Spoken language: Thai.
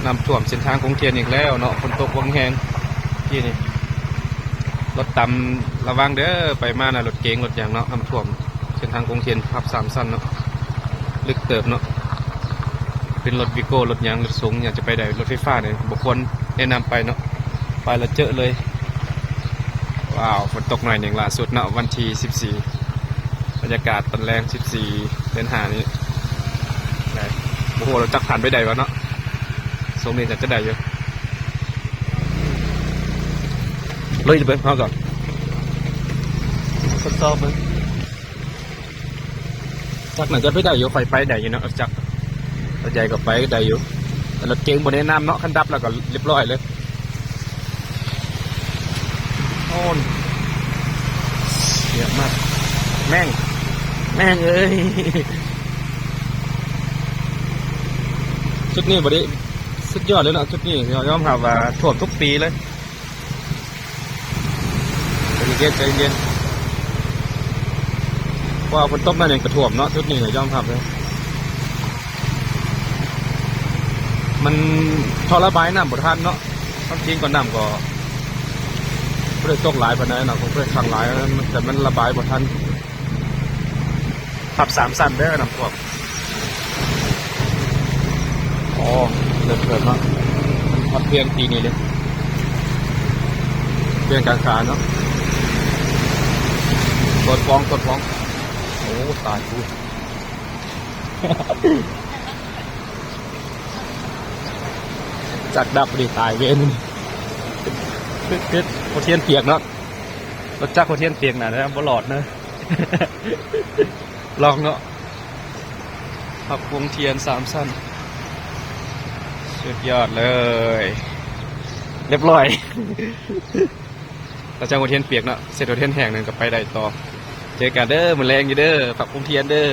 น้ำท่วมเส้นทางกรุงเทพอีกแล้วเนาะฝนตกวังแหงที่นี่รถต่ำระวังเด้อไปมานะรถเก๋งรถอย่างเนาะน้ำท่วมเส้นทางกรุงเทพพับ3 สั้นเนาะลึกเติบเนาะเป็นรถวิโก้รถยางรถสูงอยากจะไปได้รถไฟฟ้าเนี่ยบุคคลแนะนำไปเนาะไปแล้วเจอเลยว้าวฝนตกหน่อยหนึ่งล่าสุดเนาะวันที่14บรรยากาศตอนแรง14เดือน5นี้ได้โอ้โหเราจักผ่านไปได้วะเนาะสมนี้จะได้เยอะเลยจะไปพอก่อนทดสอบเลยจากไหนจะไปได้อยู่ไฟไปได้อยู่เนาะจากรถใหญ่ก็ไปได้อยู่แต่รถเก๋งบนแนะนำเนาะคันดับแล้วก็เรียบร้อยเลยโอ้ยเยอะมากแม่งเอ้ยชุดนี้บริสุดยอดเลยเนาะชุดนี้ยอมรับว่าท่วมทุกปีเลยใจเย็นว่าฝนตกนั่นเองกระท่วมเนาะชุดนี้ยอมรับเลยมันท่อระบายน้ำบดทันเนาะความจริงก่อนน้ำก็เพื่อตกหลายปันนั้นเนาะเพื่อขังหลายแต่มันระบายบดทันขับ3 สั้นได้น้ำท่วมอ๋อเกิดเนาะพัดเพียงปีนี้เลยเพียงกลางๆเนาะกดฟ้องโอ้ตายกูจักดับดิตายเวนเพชรโคเทียนเปียกเนาะรถจักรโคเทียนเปียกหนานะบลอดนะลองเนาะขับวงเทียน3 สั้นสุดยอดเลยเรียบร้อยเราจะโคเทียนเปียกเนาะเสร็จโคเทียนแห้งนึงก็ไปได้ต่อเจอกันเด้อมือแรงอยู่เด้อขับวงเทียนเด้อ